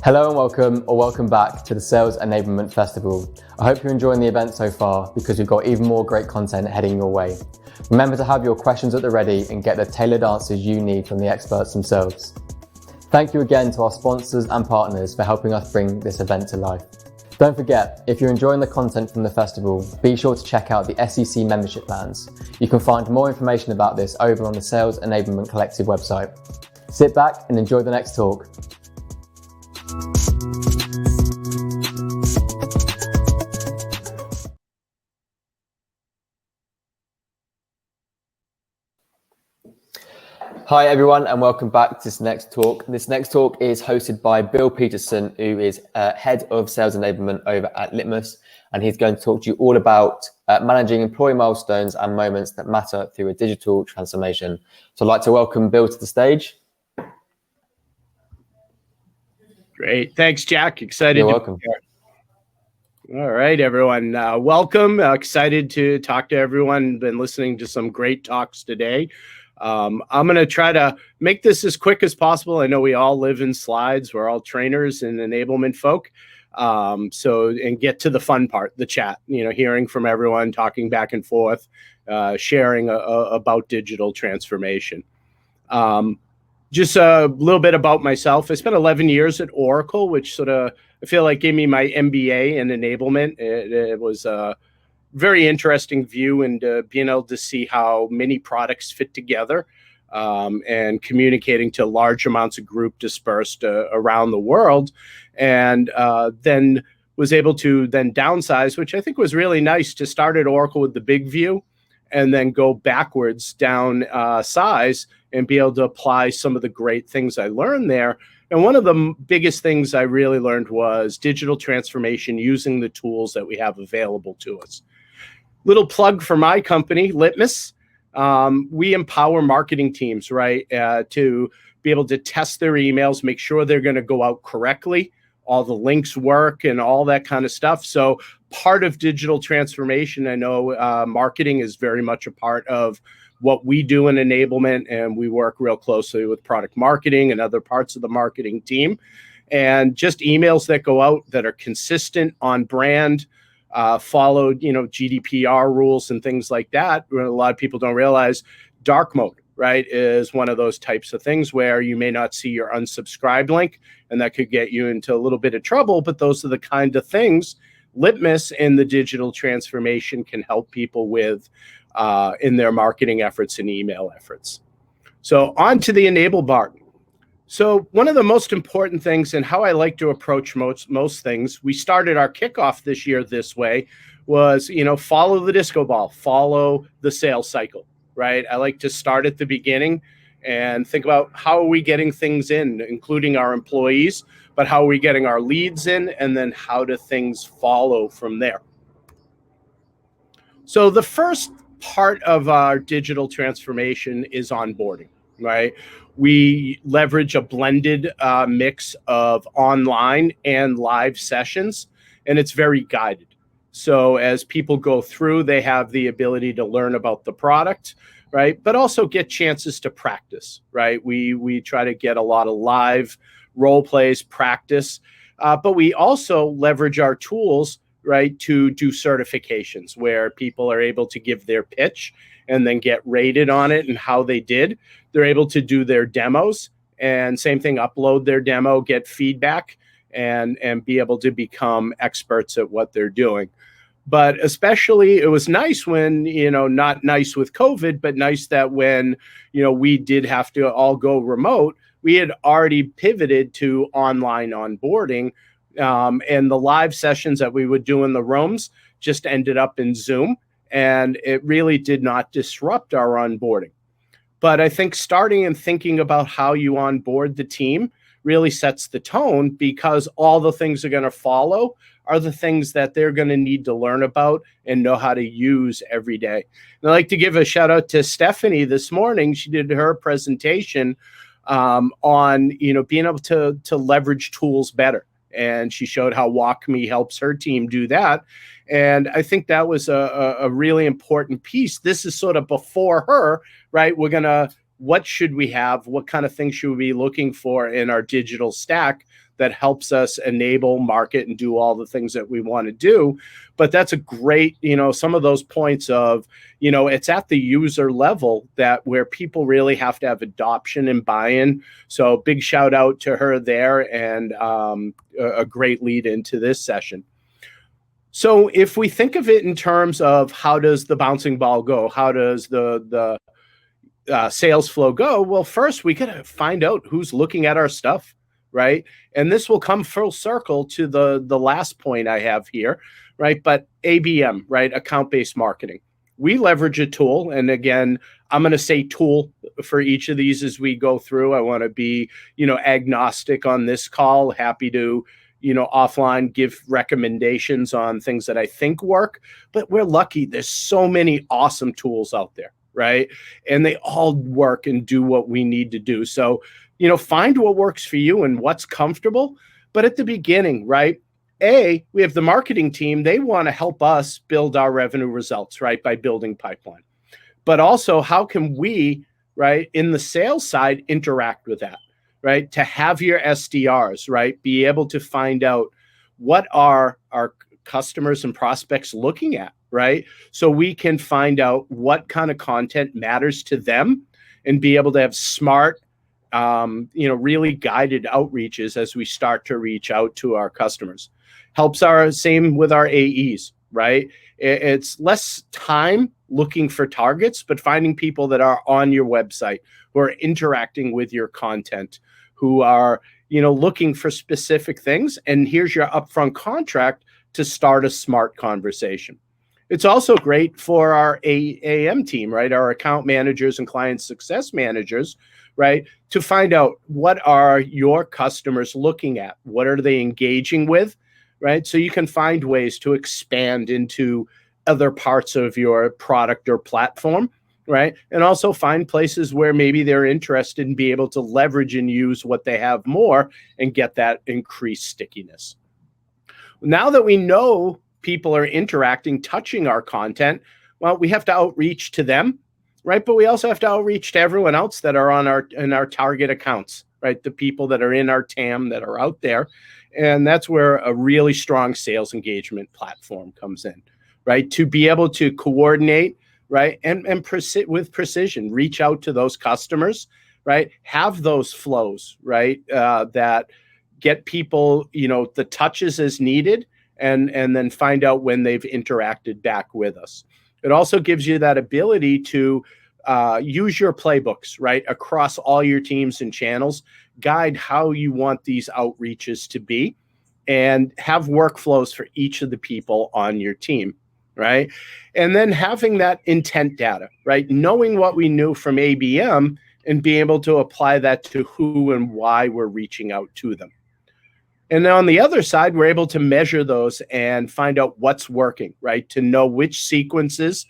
Hello and welcome, or welcome back to the Sales Enablement Festival. I hope you're enjoying the event so far because we've got even more great content heading your way. Remember to have your questions at the ready and get the tailored answers you need from the experts themselves. Thank you again to our sponsors and partners for helping us bring this event to life. Don't forget, if you're enjoying the content from the festival, be sure to check out the SEC membership plans. You can find more information about this over on the Sales Enablement Collective website. Sit back and enjoy the next talk. Hi everyone and welcome back to this next talk. This next talk is hosted by Bill Peterson, who is Head of Sales Enablement over at Litmus, and he's going to talk to you all about managing employee milestones and moments that matter through a digital transformation. So I'd like to welcome Bill to the stage. Great. Thanks, Jack. Excited. You're welcome. All right, everyone. Welcome. Excited to talk to everyone. Been listening to some great talks today. I'm going to try to make this as quick as possible. I know we all live in slides. We're all trainers and enablement folk. And get to the fun part, the chat, hearing from everyone, talking back and forth, sharing about digital transformation. Just a little bit about myself. I spent 11 years at Oracle, which I feel like gave me my MBA in enablement. It was a very interesting view and being able to see how many products fit together and communicating to large amounts of group dispersed around the world. And then was able to then downsize, which I think was really nice, to start at Oracle with the big view and then go backwards down size and be able to apply some of the great things I learned there. And one of the biggest things I really learned was digital transformation using the tools that we have available to us. Little plug for my company, Litmus. We empower marketing teams, right, to be able to test their emails, make sure they're going to go out correctly, all the links work and all that kind of stuff. So part of digital transformation, I know marketing is very much a part of what we do in enablement, and we work real closely with product marketing and other parts of the marketing team. And just emails that go out that are consistent, on brand, followed, GDPR rules and things like that. A lot of people don't realize dark mode, right, is one of those types of things where you may not see your unsubscribed link, and that could get you into a little bit of trouble. But those are the kind of things Litmus and the digital transformation can help people with in their marketing efforts and email efforts. So on to the enable bar. So one of the most important things, and how I like to approach most things, we started our kickoff this year this way, was, follow the disco ball, follow the sales cycle, right? I like to start at the beginning and think about how are we getting things in, including our employees, but how are we getting our leads in, and then how do things follow from there? So the first part of our digital transformation is onboarding, right? We leverage a blended mix of online and live sessions, and it's very guided. So as people go through, they have the ability to learn about the product, right? But also get chances to practice, right? We try to get a lot of live role plays, practice, but we also leverage our tools, right, to do certifications where people are able to give their pitch and then get rated on it and how they did. They're able to do their demos, and same thing, upload their demo, get feedback, and be able to become experts at what they're doing. But especially it was nice when, not nice with COVID, but nice that when, we did have to all go remote, we had already pivoted to online onboarding. And the live sessions that we would do in the rooms just ended up in Zoom, and it really did not disrupt our onboarding. But I think starting and thinking about how you onboard the team really sets the tone, because all the things are going to follow are the things that they're going to need to learn about and know how to use every day. And I'd like to give a shout out to Stephanie this morning. She did her presentation on, being able to leverage tools better. And she showed how WalkMe helps her team do that. And I think that was a really important piece. This is sort of before her, right? What should we have? What kind of things should we be looking for in our digital stack that helps us enable, market, and do all the things that we want to do. But that's a great, some of those points of, it's at the user level that where people really have to have adoption and buy-in. So big shout out to her there, and a great lead into this session. So if we think of it in terms of how does the bouncing ball go, how does the sales flow go? Well, first we got to find out who's looking at our stuff, right? And this will come full circle to the last point I have here, right? But ABM, right? Account-based marketing. We leverage a tool, and again, I'm going to say tool for each of these as we go through. I want to be, agnostic on this call. Happy to, offline give recommendations on things that I think work. But we're lucky. There's so many awesome tools out there, right? And they all work and do what we need to do. So, find what works for you and what's comfortable. But at the beginning, right? We have the marketing team. They want to help us build our revenue results, right? By building pipeline. But also, how can we, right, in the sales side, interact with that, right? To have your SDRs, right, be able to find out what are our customers and prospects looking at, right? So we can find out what kind of content matters to them and be able to have smart, really guided outreaches as we start to reach out to our customers. Helps same with our AEs, right? It's less time looking for targets, but finding people that are on your website, who are interacting with your content, who are, looking for specific things. And here's your upfront contract to start a smart conversation. It's also great for our AM team, right? Our account managers and client success managers, right? To find out what are your customers looking at? What are they engaging with, right? So you can find ways to expand into other parts of your product or platform, right? And also find places where maybe they're interested in being able to leverage and use what they have more and get that increased stickiness. Now that we know people are interacting, touching our content, well, we have to outreach to them, right? But we also have to outreach to everyone else that are in our target accounts, right? The people that are in our TAM that are out there. And that's where a really strong sales engagement platform comes in, right? To be able to coordinate, right? And with precision, reach out to those customers, right? Have those flows, right? That get people, the touches as needed, and then find out when they've interacted back with us. It also gives you that ability to use your playbooks, right? Across all your teams and channels, guide how you want these outreaches to be, and have workflows for each of the people on your team, right? And then having that intent data, right? Knowing what we knew from ABM and being able to apply that to who and why we're reaching out to them. And then on the other side, we're able to measure those and find out what's working, right? To know which sequences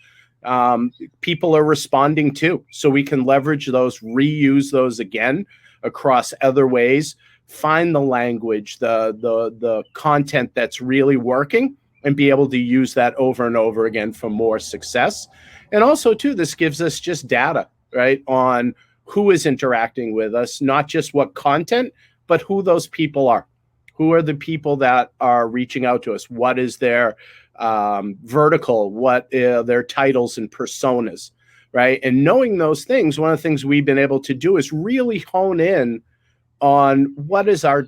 people are responding to. So we can leverage those, reuse those again across other ways, find the language, the content that's really working, and be able to use that over and over again for more success. And also, too, this gives us just data, right, on who is interacting with us, not just what content, but who those people are. Who are the people that are reaching out to us? What is their vertical? What their titles and personas, right? And knowing those things, one of the things we've been able to do is really hone in on what is our,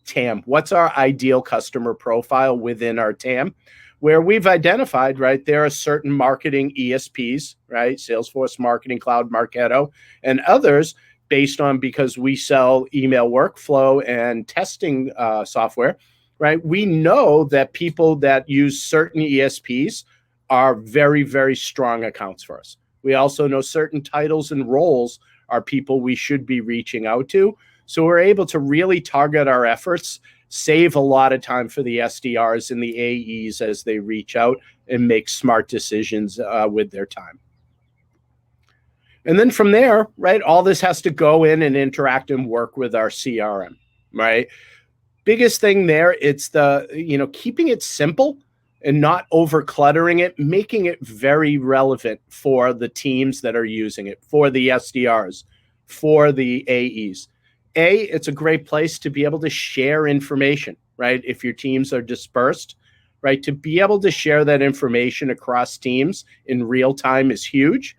TAM, what's our ideal customer profile within our TAM, where we've identified, right, there are certain marketing ESPs, right, Salesforce Marketing Cloud, Marketo, and others based on, because we sell email workflow and testing software, right? We know that people that use certain ESPs are very, very strong accounts for us. We also know certain titles and roles are people we should be reaching out to. So we're able to really target our efforts, save a lot of time for the SDRs and the AEs as they reach out and make smart decisions with their time. And then from there, right, all this has to go in and interact and work with our CRM, right? Biggest thing there, it's the, keeping it simple and not over cluttering it, making it very relevant for the teams that are using it, for the SDRs, for the AEs. It's a great place to be able to share information, right? If your teams are dispersed, right? To be able to share that information across teams in real time is huge.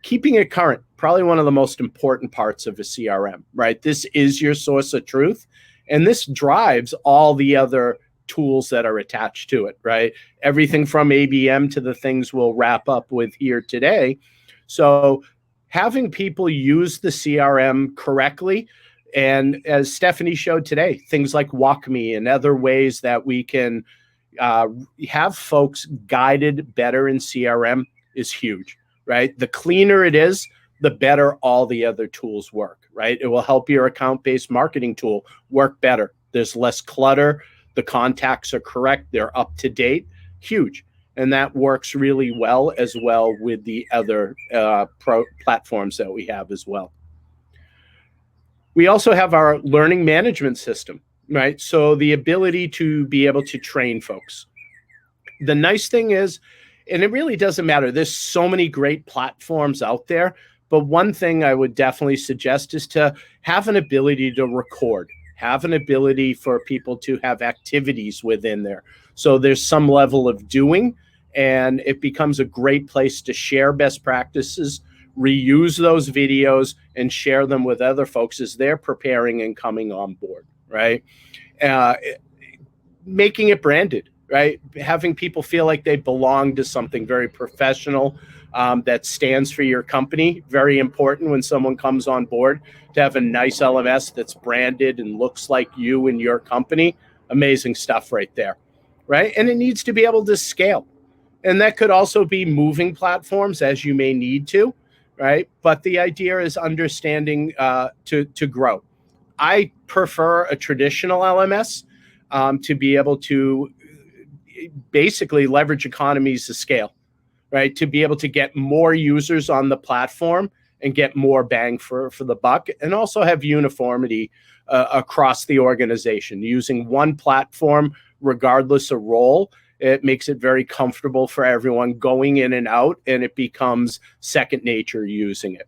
Keeping it current, probably one of the most important parts of a CRM, right? This is your source of truth, and this drives all the other tools that are attached to it, right? Everything from ABM to the things we'll wrap up with here today. So having people use the CRM correctly, and as Stephanie showed today, things like WalkMe and other ways that we can have folks guided better in CRM is huge, right? The cleaner it is, the better all the other tools work, right? It will help your account-based marketing tool work better. There's less clutter. The contacts are correct. They're up to date. Huge. And that works really well as well with the other platforms that we have as well. We also have our learning management system, right? So the ability to be able to train folks. The nice thing is, and it really doesn't matter, there's so many great platforms out there, but one thing I would definitely suggest is to have an ability to record, have an ability for people to have activities within there. So there's some level of doing, and it becomes a great place to share best practices, reuse those videos, and share them with other folks as they're preparing and coming on board, right? Making it branded, right? Having people feel like they belong to something very professional that stands for your company. Very important when someone comes on board to have a nice LMS that's branded and looks like you and your company. Amazing stuff right there, right? And it needs to be able to scale. And that could also be moving platforms as you may need to, right? But the idea is understanding to grow. I prefer a traditional LMS to be able to basically leverage economies of scale, right? To be able to get more users on the platform and get more bang for the buck, and also have uniformity across the organization. Using one platform, regardless of role, it makes it very comfortable for everyone going in and out, and it becomes second nature using it,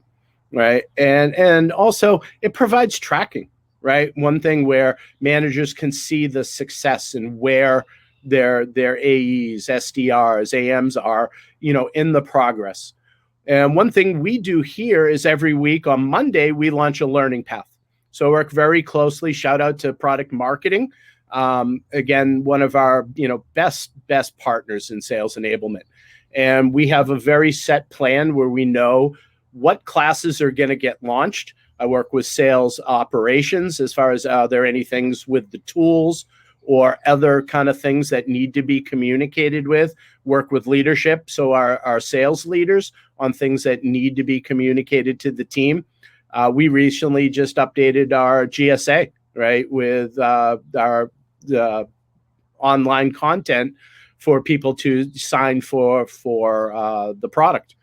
right? And also it provides tracking, right? One thing where managers can see the success and where their AEs, SDRs, AMs are, in the progress. And one thing we do here is every week on Monday, we launch a learning path. So work very closely. Shout out to product marketing. Again, one of our, best partners in sales enablement. And we have a very set plan where we know what classes are going to get launched. I work with sales operations as far as are there any things with the tools or other kind of things that need to be communicated with. Work with leadership, so our sales leaders, on things that need to be communicated to the team. We recently just updated our GSA, right, with our online content for people to sign for the product.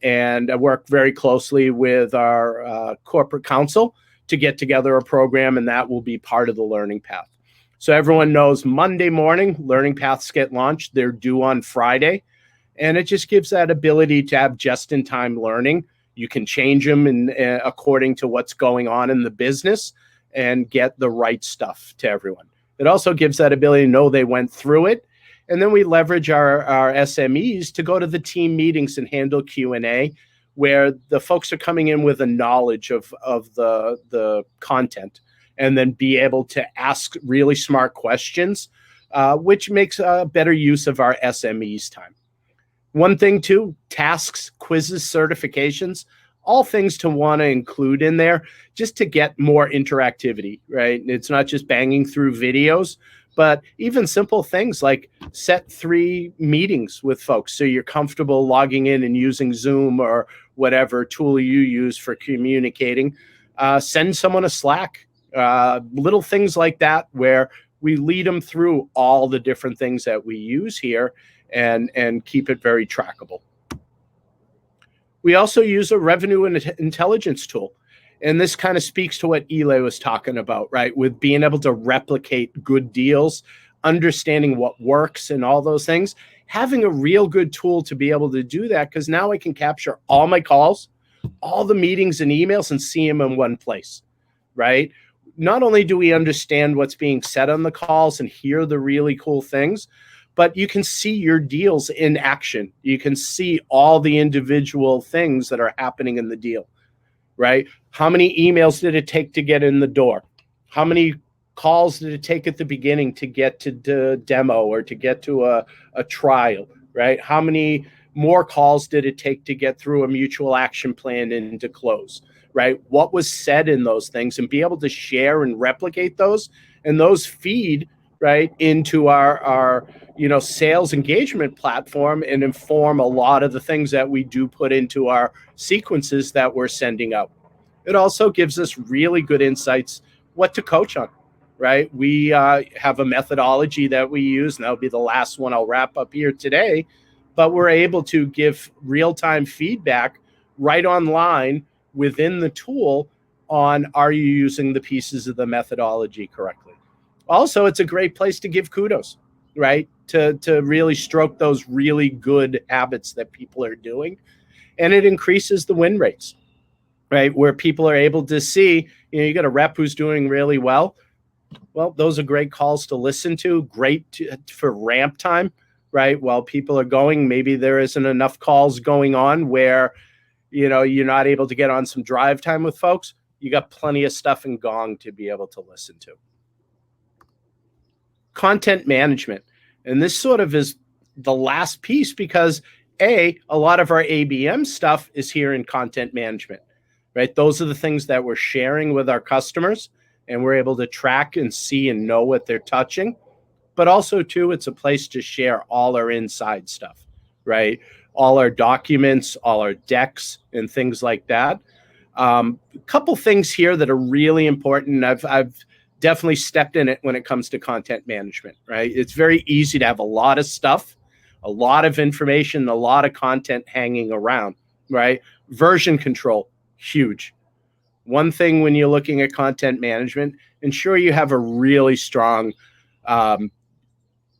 And I work very closely with our corporate council to get together a program, and that will be part of the learning path. So everyone knows Monday morning, learning paths get launched. They're due on Friday. And it just gives that ability to have just-in-time learning. You can change them according to what's going on in the business and get the right stuff to everyone. It also gives that ability to know they went through it. And then we leverage our SMEs to go to the team meetings and handle Q&A, where the folks are coming in with a knowledge of the content, and then be able to ask really smart questions, which makes a better use of our SMEs' time. One thing too, tasks, quizzes, certifications, all things to want to include in there just to get more interactivity, right? It's not just banging through videos, but even simple things like set 3 meetings with folks so you're comfortable logging in and using Zoom or whatever tool you use for communicating. Send someone a Slack. Little things like that where we lead them through all the different things that we use here and keep it very trackable. We also use a revenue and intelligence tool. And this kind of speaks to what Eli was talking about, right? With being able to replicate good deals, understanding what works and all those things, having a real good tool to be able to do that, because now I can capture all my calls, all the meetings and emails, and see them in one place. right? Not only do we understand what's being said on the calls and hear the really cool things, but you can see your deals in action. You can see all the individual things that are happening in the deal, right? How many emails did it take to get in the door? How many calls did it take at the beginning to get to the demo or to get to a trial, right? How many more calls did it take to get through a mutual action plan and to close, right? What was said in those things, and be able to share and replicate those, and those feed right into our sales engagement platform and inform a lot of the things that we do put into our sequences that we're sending out. It also gives us really good insights what to coach on, right? We have a methodology that we use, and that'll be the last one I'll wrap up here today, but we're able to give real-time feedback right online within the tool on, are you using the pieces of the methodology correctly? Also, it's a great place to give kudos, right? To really stroke those really good habits that people are doing. And it increases the win rates, right? Where people are able to see, you got a rep who's doing really well. Well, those are great calls to listen to, great for ramp time, right? While people are going, maybe there isn't enough calls going on where, you're not able to get on some drive time with folks. You got plenty of stuff in Gong to be able to listen to. Content management. And this sort of is the last piece because a lot of our ABM stuff is here in content management, right? Those are the things that we're sharing with our customers, and we're able to track and see and know what they're touching. But also, too, it's a place to share all our inside stuff, right? All our documents, all our decks, and things like that. A couple things here that are really important. I've definitely stepped in it when it comes to content management, right? It's very easy to have a lot of stuff, a lot of information, a lot of content hanging around, right? Version control, huge. One thing when you're looking at content management, ensure you have a really strong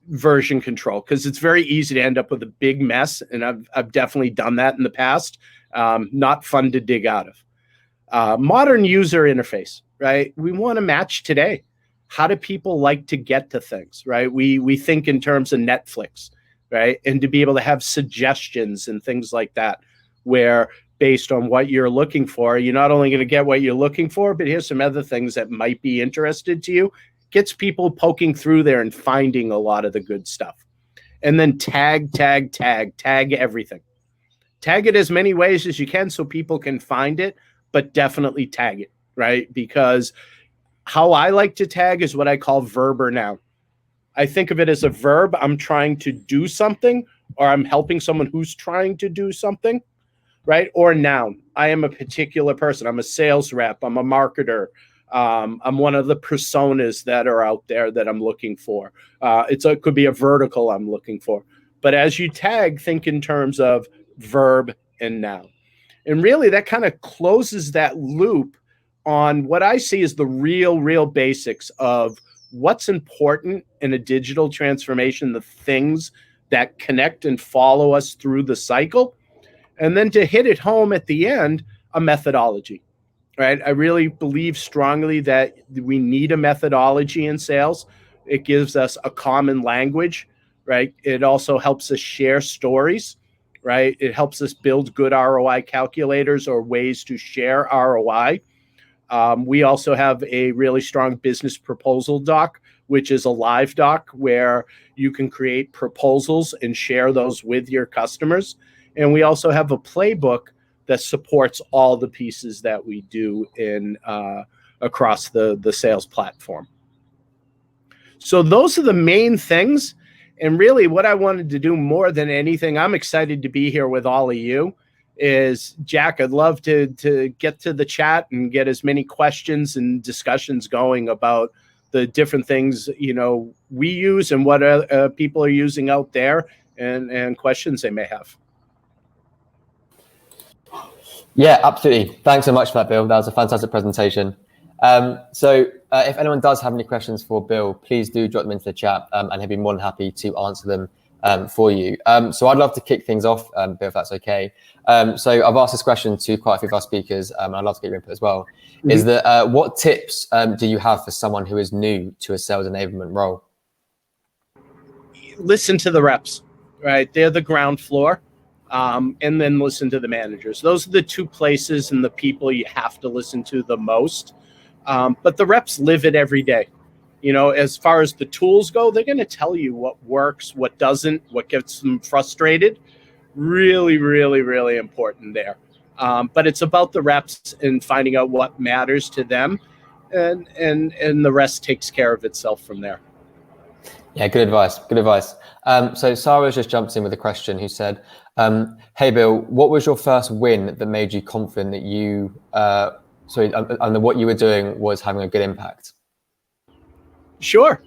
version control, because it's very easy to end up with a big mess, and I've definitely done that in the past. Not fun to dig out of. Modern user interface, right? We want to match today. How do people like to get to things, right? We think in terms of Netflix, right? And to be able to have suggestions and things like that, where based on what you're looking for, you're not only going to get what you're looking for, but here's some other things that might be interested to you. Gets people poking through there and finding a lot of the good stuff. And then tag everything. Tag it as many ways as you can so people can find it, but definitely tag it, right? Because how I like to tag is what I call verb or noun. I think of it as a verb. I'm trying to do something, or I'm helping someone who's trying to do something, right? Or noun. I am a particular person. I'm a sales rep. I'm a marketer. I'm one of the personas that are out there that I'm looking for. It could be a vertical I'm looking for. But as you tag, think in terms of verb and noun. And really, that kind of closes that loop on what I see as the real basics of what's important in a digital transformation, the things that connect and follow us through the cycle. And then to hit it home at the end, a methodology, right? I really believe strongly that we need a methodology in sales. It gives us a common language, right? It also helps us share stories, right? It helps us build good ROI calculators or ways to share ROI. We also have a really strong business proposal doc, which is a live doc where you can create proposals and share those with your customers. And we also have a playbook that supports all the pieces that we do in across the sales platform. So those are the main things. And really what I wanted to do more than anything, I'm excited to be here with all of you, is Jack, I'd love to get to the chat and get as many questions and discussions going about the different things, we use and what people are using out there, and questions they may have. Yeah, absolutely. Thanks so much for that, Bill. That was a fantastic presentation. So if anyone does have any questions for Bill, please do drop them into the chat, and he'll be more than happy to answer them for you. So I'd love to kick things off, Bill, if that's okay. So I've asked this question to quite a few of our speakers, and I'd love to get your input as well. Mm-hmm. Is that what tips do you have for someone who is new to a sales enablement role? Listen to the reps, right? They're the ground floor. And then listen to the managers. Those are the two places and the people you have to listen to the most. But the reps live it every day. You know, as far as the tools go, they're going to tell you what works, what doesn't, what gets them frustrated. Really, really, really important there. But it's about the reps and finding out what matters to them, and the rest takes care of itself from there. Yeah, good advice. Good advice. So Sarah's just jumped in with a question who said, hey, Bill, what was your first win that made you confident that you, and what you were doing was having a good impact? Sure.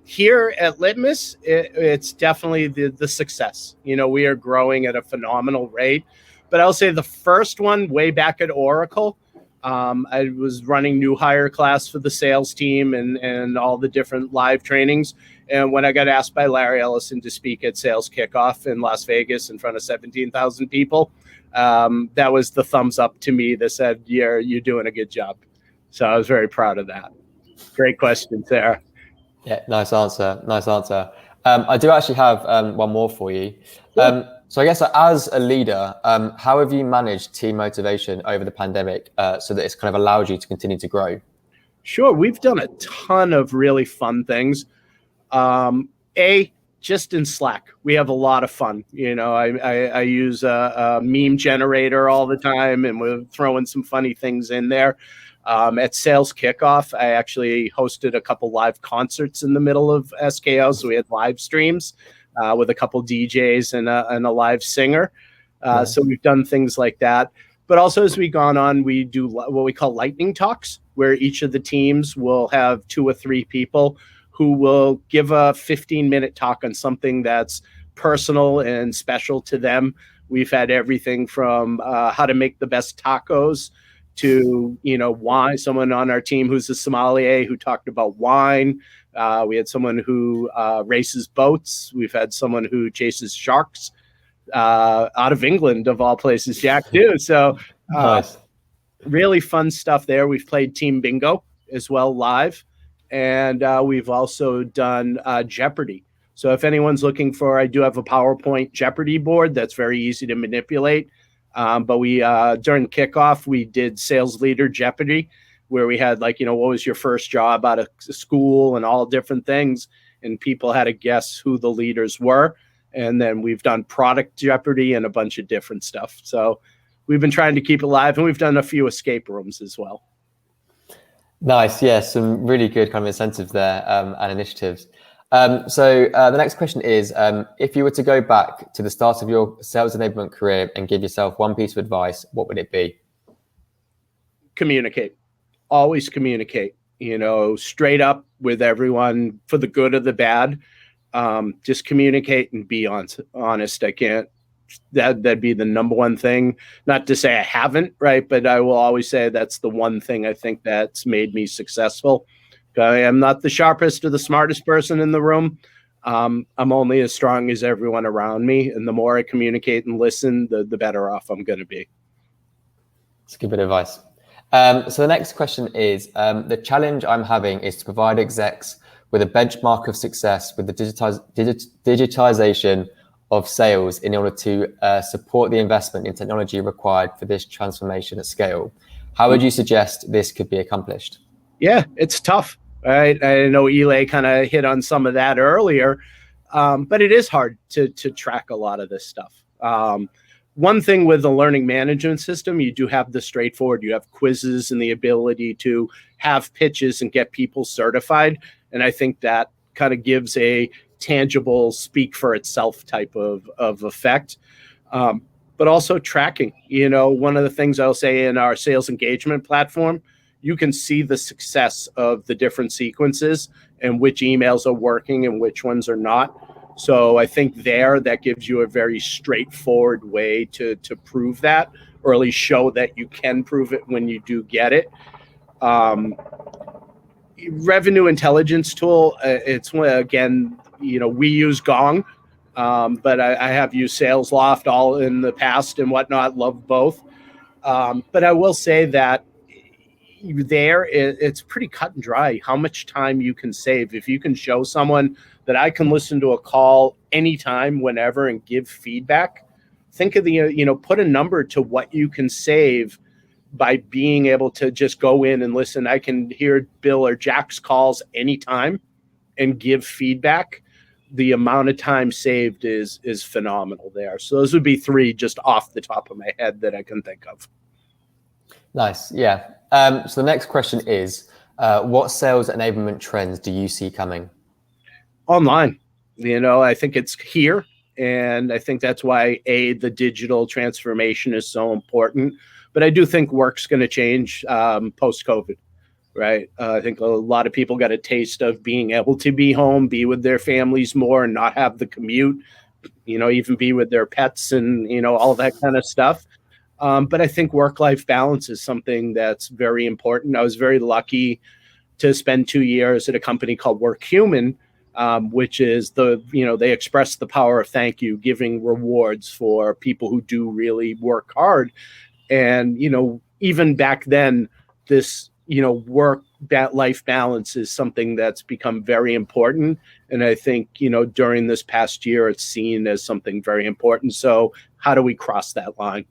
Here at Litmus, it's definitely the success. You know, we are growing at a phenomenal rate. But I'll say the first one way back at Oracle, I was running new hire class for the sales team and all the different live trainings. And when I got asked by Larry Ellison to speak at Sales Kickoff in Las Vegas in front of 17,000 people, that was the thumbs up to me that said, you're doing a good job. So I was very proud of that. Great question, Sarah. Yeah, nice answer. Nice answer. I do actually have one more for you. Sure. So I guess as a leader, how have you managed team motivation over the pandemic so that it's kind of allowed you to continue to grow? Sure. We've done a ton of really fun things. Just in Slack, we have a lot of fun. You know, I use a meme generator all the time, and we're throwing some funny things in there. At Sales Kickoff, I actually hosted a couple live concerts in the middle of SKO. So we had live streams with a couple DJs and a live singer. So we've done things like that. But also as we've gone on, we do what we call lightning talks, where each of the teams will have 2 or 3 people who will give a 15-minute talk on something that's personal and special to them. We've had everything from how to make the best tacos to, you know, wine. Someone on our team who's a sommelier who talked about wine. We had someone who races boats. We've had someone who chases sharks out of England, of all places, Jack, too. So nice. Really fun stuff there. We've played Team Bingo as well live. And we've also done Jeopardy. So if anyone's looking for, I do have a PowerPoint Jeopardy board that's very easy to manipulate. But we during kickoff, we did Sales Leader Jeopardy, where we had like, you know, what was your first job out of school and all different things. And people had to guess who the leaders were. And then we've done Product Jeopardy and a bunch of different stuff. So we've been trying to keep it live, and we've done a few escape rooms as well. Nice. Yeah, some really good kind of incentives there and initiatives. So the next question is, if you were to go back to the start of your sales enablement career and give yourself one piece of advice, what would it be? Communicate. Always communicate, you know, straight up with everyone for the good or the bad. Just communicate and be honest. I can't. That'd be the number one thing. Not to say I haven't, right? But I will always say that's the one thing I think that's made me successful. I am not the sharpest or the smartest person in the room. I'm only as strong as everyone around me. And the more I communicate and listen, the better off I'm going to be. That's a good bit of advice. So the next question is, the challenge I'm having is to provide execs with a benchmark of success with the digitization of sales in order to support the investment in technology required for this transformation at scale. How would you suggest this could be accomplished? Yeah, it's tough. Right? I know Eli kind of hit on some of that earlier, but it is hard to track a lot of this stuff. One thing with the learning management system, you do have the straightforward, you have quizzes and the ability to have pitches and get people certified. And I think that kind of gives a tangible speak for itself type of effect. But also tracking, you know, one of the things I'll say in our sales engagement platform, you can see the success of the different sequences and which emails are working and which ones are not. So I think that gives you a very straightforward way to prove that, or at least show that you can prove it when you do get it. Revenue intelligence tool, it's again, you know, we use Gong but I have used SalesLoft all in the past and whatnot. Love both. But I will say that it's pretty cut and dry how much time you can save. If you can show someone that I can listen to a call anytime, whenever, and give feedback, think of put a number to what you can save by being able to just go in and listen. I can hear Bill or Jack's calls anytime and give feedback. The amount of time saved is phenomenal there. So those would be three just off the top of my head that I can think of. Nice. Yeah. So the next question is, what sales enablement trends do you see coming? Online. I think it's here. And I think that's why, the digital transformation is so important. But I do think work's going to change post-COVID, right? I think a lot of people got a taste of being able to be home, be with their families more, and not have the commute, even be with their pets and, all that kind of stuff. But I think work-life balance is something that's very important. I was very lucky to spend 2 years at a company called WorkHuman, which is they express the power of thank you, giving rewards for people who do really work hard. And, even back then, this, work-life balance is something that's become very important. And I think, during this past year, it's seen as something very important. So how do we cross that line?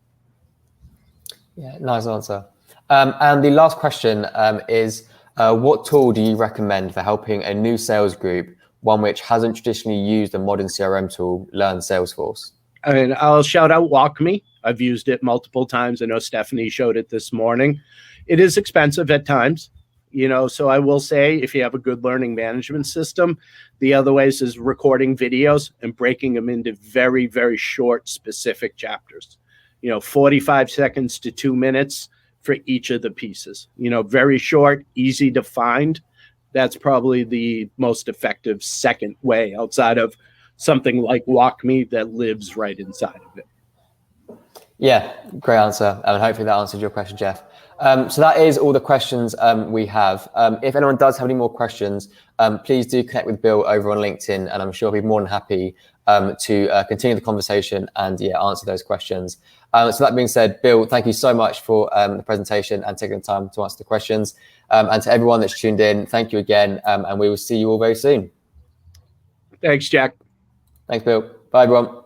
Yeah, nice answer. And the last question is, what tool do you recommend for helping a new sales group, one which hasn't traditionally used a modern CRM tool, learn Salesforce? I mean, I'll shout out WalkMe. I've used it multiple times. I know Stephanie showed it this morning. It is expensive at times, so I will say, if you have a good learning management system, the other ways is recording videos and breaking them into very, very short, specific chapters. 45 seconds to 2 minutes for each of the pieces. Very short, easy to find. That's probably the most effective second way outside of something like WalkMe that lives right inside of it. Yeah, great answer. And hopefully that answered your question, Jeff. So that is all the questions we have. If anyone does have any more questions, please do connect with Bill over on LinkedIn, and I'm sure he'll be more than happy to continue the conversation and answer those questions. So that being said, Bill, thank you so much for the presentation and taking the time to answer the questions. And to everyone that's tuned in, thank you again, and we will see you all very soon. Thanks, Jack. Thanks, Bill. Bye, everyone.